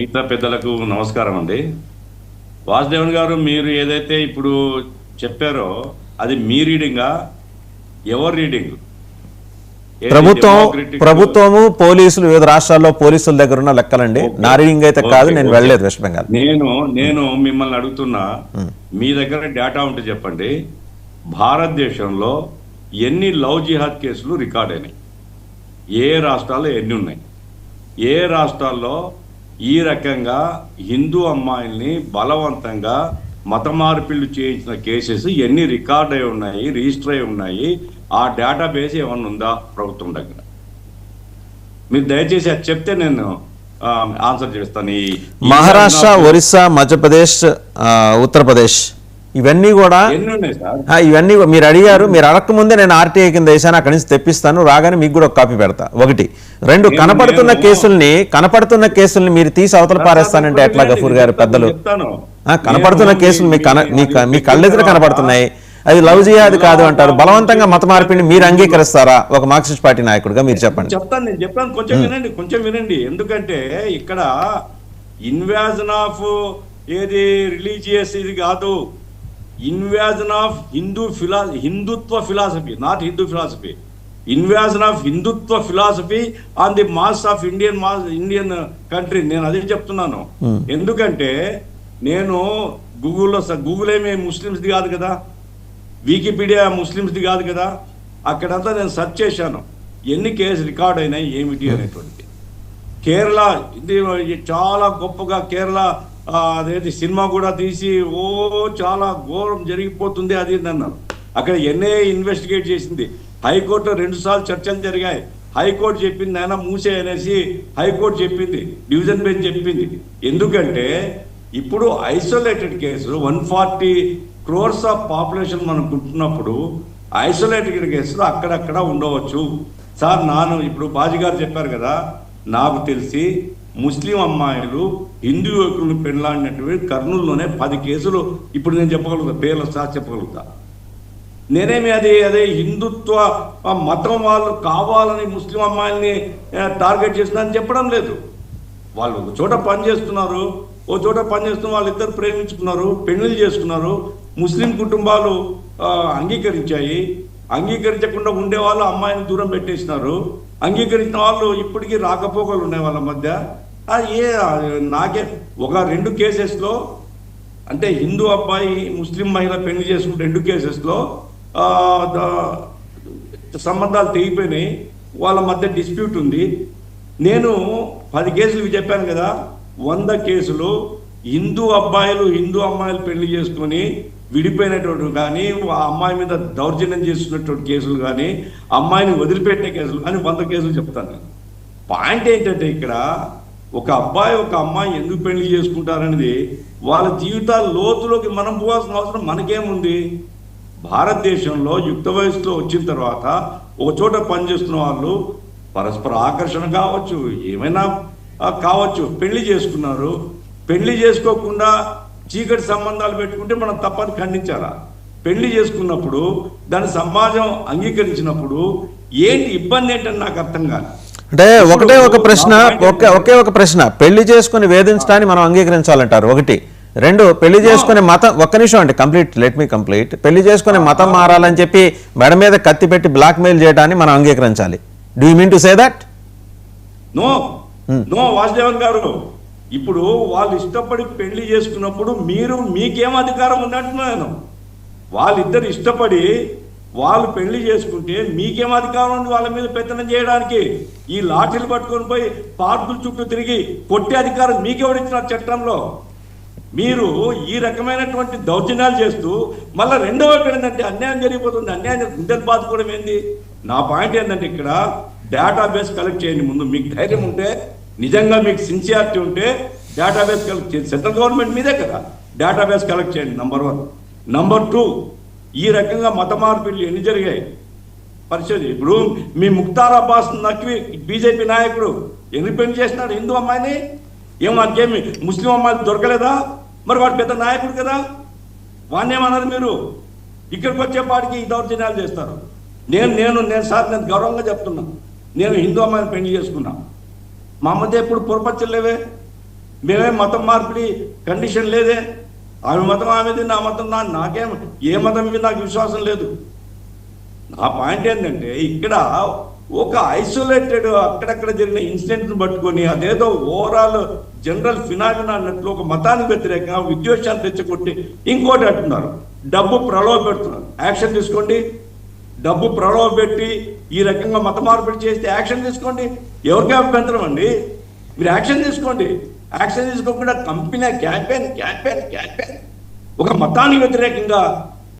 మిగతా పెద్దలకు నమస్కారం అండి. వాసుదేవన్ గారు, మీరు ఏదైతే ఇప్పుడు చెప్పారో అది మీ రీడింగా, ఎవరు రీడింగ్? ప్రభుత్వము పోలీసులు, వివిధ రాష్ట్రాల్లో పోలీసుల దగ్గర ఉన్న లెక్కలండి. నా రీడింగ్ అయితే కాదు, నేను వెళ్ళలేదు వెస్ట్ బెంగాల్. నేను మిమ్మల్ని అడుగుతున్నా, మీ దగ్గర డేటా ఉంటే చెప్పండి. భారతదేశంలో ఎన్ని లవ్ జిహాద్ కేసులు రికార్డ్ అయినాయి? ఏ రాష్ట్రాల్లో ఎన్ని ఉన్నాయి? ఏ రాష్ట్రాల్లో ఈ రకంగా హిందూ అమ్మాయిల్ని బలవంతంగా మత మార్పిళ్లు చేయించిన కేసెస్ ఎన్ని రికార్డ్ అయి ఉన్నాయి, రిజిస్టర్ అయి ఉన్నాయి? ఆ డేటాబేస్ ఏమన్నా ఉందా ప్రభుత్వం దగ్గర? మీరు దయచేసి అది చెప్తే నేను ఆన్సర్ చేస్తాను. మహారాష్ట్ర, ఒరిస్సా, మధ్యప్రదేశ్, ఉత్తరప్రదేశ్ ఇవన్నీ కూడా ఇవన్నీ మీరు అడిగారు. మీరు అడగక ముందే నేను ఆర్టీఐ కింద వేసాను, అక్కడి నుంచి తెప్పిస్తాను, రాగానే మీకు కూడా ఒక కాపీ పెడతా. ఒకటి. రెండు, కనపడుతున్న కేసుల్ని మీరు తీసి అవతల పారేస్తానంటే ఎట్లా గఫూర్ గారు? పెద్దలు, కనపడుతున్న కేసులు మీ కళ్ళెదురు కనపడుతున్నాయి, అది లవ్ జిహాద్ కాదు అంటారు. బలవంతంగా మత మార్పిడిని మీరు అంగీకరిస్తారా ఒక మార్క్సిస్ట్ పార్టీ నాయకుడిగా? మీరు చెప్పండి. నేను చెప్తాను, కొంచెం వినండి. ఎందుకంటే ఇక్కడ ఇన్వాజన్ ఆఫ్ ఏది రిలీజియస్ ఇది కాదు, invasion of Hindutva philosophy, not Hindu philosophy. Invasion of Hindutva philosophy on the mass of Indian country. నేను అదే చెప్తున్నాను. ఎందుకంటే నేను గూగుల్ ఏమి ముస్లిమ్స్ది కాదు కదా, వికీపీడియా ముస్లిమ్స్ది కాదు కదా. అక్కడంతా నేను సెర్చ్ చేశాను, ఎన్ని కేసు రికార్డ్ అయినాయి ఏమిటి అనేటువంటిది. కేరళ ఇది చాలా గొప్పగా, కేరళ అదేది సినిమా కూడా తీసి చాలా ఘోరం జరిగిపోతుంది అది అన్నారు. అక్కడ ఎన్ఐఏ ఇన్వెస్టిగేట్ చేసింది. హైకోర్టులో 2 సార్లు చర్చలు జరిగాయి. హైకోర్టు చెప్పింది ఆయన మూసే అనేసి హైకోర్టు చెప్పింది, డివిజన్ బెంచ్ చెప్పింది. ఎందుకంటే ఇప్పుడు ఐసోలేటెడ్ కేసులు 140 crores ఆఫ్ పాపులేషన్ మనం కుంటున్నప్పుడు ఐసోలేటెడ్ కేసులు అక్కడక్కడ ఉండవచ్చు సార్. ఇప్పుడు బాజీ గారు చెప్పారు కదా, నాకు తెలిసి ముస్లిం అమ్మాయిలు హిందూ యువకులను పెళ్ళాడినటువంటి కర్నూలులోనే 10 కేసులు ఇప్పుడు నేను చెప్పగలుగుతా, పేర్ల సార్ చెప్పగలుగుతా. నేనేమి అదే హిందుత్వ మతం వాళ్ళు కావాలని ముస్లిం అమ్మాయిల్ని టార్గెట్ చేస్తున్నారని చెప్పడం లేదు. వాళ్ళు ఒక చోట పనిచేస్తున్నారు, వాళ్ళిద్దరు ప్రేమించుకున్నారు, పెళ్లిళ్ళు చేసుకున్నారు, ముస్లిం కుటుంబాలు అంగీకరించకుండా ఉండేవాళ్ళు అమ్మాయిని దూరం పెట్టేసినారు. అంగీకరించిన వాళ్ళు ఇప్పటికీ రాకపోకలు ఉన్నాయి వాళ్ళ మధ్య. నాకే 1-2 కేసెస్లో, అంటే హిందూ అబ్బాయి ముస్లిం మహిళ పెళ్లి చేసుకున్న 2 కేసెస్లో సంబంధాలు తెగిపోయినాయి, వాళ్ళ మధ్య డిస్ప్యూట్ ఉంది. నేను 10 కేసులు చెప్పాను కదా, 100 కేసులు హిందూ అమ్మాయిలు పెళ్లి చేసుకొని విడిపోయినటువంటి కానీ, ఆ అమ్మాయి మీద దౌర్జన్యం చేస్తున్నటువంటి కేసులు కానీ, అమ్మాయిని వదిలిపెట్టే కేసులు కానీ 100 కేసులు చెప్తాను. పాయింట్ ఏంటంటే ఇక్కడ ఒక అమ్మాయి ఎందుకు పెళ్లి చేసుకుంటారనేది వాళ్ళ జీవితాల లోతులోకి మనం పోవాల్సిన అవసరం మనకేముంది? భారతదేశంలో యుక్త వయసులో వచ్చిన తర్వాత ఒక చోట పనిచేస్తున్న వాళ్ళు పరస్పర ఆకర్షణ కావచ్చు, ఏమైనా కావచ్చు, పెళ్లి చేసుకున్నారు. పెళ్లి చేసుకోకుండా చీకటి సంబంధాలు పెట్టుకుంటే మనం తప్పని ఖండించాలా? పెళ్లి చేసుకున్నప్పుడు దాని సమాజం అంగీకరించినప్పుడు ఏంటి ఇబ్బంది ఏంటని నాకు అర్థం కాదు. అంటే ఒకే ఒక ప్రశ్న, పెళ్లి చేసుకుని వేధించడాన్ని మనం అంగీకరించాలంటారు ఒకటి. 2, పెళ్లి చేసుకునే మతం, ఒక్క నిమిషం అండి, లెట్ మీ కంప్లీట్. పెళ్లి చేసుకునే మతం మారాలని చెప్పి మెడ మీద కత్తి పెట్టి బ్లాక్ మెయిల్ చేయడాన్ని మనం అంగీకరించాలి. Do you mean to say that? No Vasudevan గారు, ఇప్పుడు వాళ్ళు ఇష్టపడి పెళ్లి చేసుకున్నప్పుడు మీకేం అధికారం ఉన్నట్టున్నాను. వాళ్ళిద్దరు ఇష్టపడి వాళ్ళు పెళ్లి చేసుకుంటే మీకేం అధికారం ఉంది వాళ్ళ మీద పెత్తనం చేయడానికి? ఈ లాఠీలు పట్టుకొని పోయి పార్కుల చుట్టూ తిరిగి కొట్టే అధికారం మీకెవరిచ్చినారు చట్టంలో? మీరు ఈ రకమైనటువంటి దౌర్జన్యాలు చేస్తూ మళ్ళీ రెండవ ఏంటంటే అన్యాయం జరిగిపోతుంది. అన్యాయం గుండెలు బాదుకోవడం ఏంది? నా పాయింట్ ఏంటంటే ఇక్కడ డేటాబేస్ కలెక్ట్ చేయండి. ముందు మీకు ధైర్యం ఉంటే, నిజంగా మీకు సిన్సియారిటీ ఉంటే డేటాబేస్ కలెక్ట్ చేయండి. సెంట్రల్ గవర్నమెంట్ మీదే కదా, డేటాబేస్ కలెక్ట్ చేయండి. నంబర్ 1. నంబర్ 2, ఈ రకంగా మత మార్పిళ్ళు ఎన్ని జరిగాయి పరిస్థితి? ఇప్పుడు మీ ముఖ్తార్ అబ్బాస్ నక్వీ బీజేపీ నాయకుడు ఎన్ని పెళ్లి చేసినాడు హిందూ అమ్మాయిని? ఏమేమి ముస్లిం అమ్మాయిలు దొరకలేదా? మరి వాడు పెద్ద నాయకుడు కదా, వాడిని ఏమన్నారు మీరు? ఇక్కడికి వచ్చేపాటికి ఈ దౌర్జన్యాలు చేస్తారు. నేను గౌరవంగా చెప్తున్నా, నేను హిందూ అమ్మాయిని పెళ్లి చేసుకున్నా. మా మధ్య ఎప్పుడు పొరపచ్చలేవే. మేమేం మతం మార్పిడి కండిషన్ లేదే. ఆమె మతం ఆమెది, నా మతం నాకేం ఏ మతం మీద నాకు విశ్వాసం లేదు. నా పాయింట్ ఏంటంటే ఇక్కడ ఒక ఐసోలేటెడ్ అక్కడక్కడ జరిగిన ఇన్సిడెంట్ను పట్టుకొని అదేదో ఓవరాల్ జనరల్ ఫినామినా అన్నట్లు ఒక మతానికి వ్యతిరేకంగా విద్వేషాన్ని తెచ్చుకుంటే ఇంకోటి అంటున్నారు, డబ్బు ప్రలోభ పెడుతున్నారు, యాక్షన్ తీసుకోండి. డబ్బు ప్రలోభ పెట్టి ఈ రకంగా మత మార్పిడి చేస్తే యాక్షన్ తీసుకోండి. ఎవరికి అభ్యంతరం అండి? మీరు యాక్షన్ తీసుకోండి. యాక్షన్ తీసుకోకుండా కంపెనీ క్యాంపెయిన్ ఒక మతానికి వ్యతిరేకంగా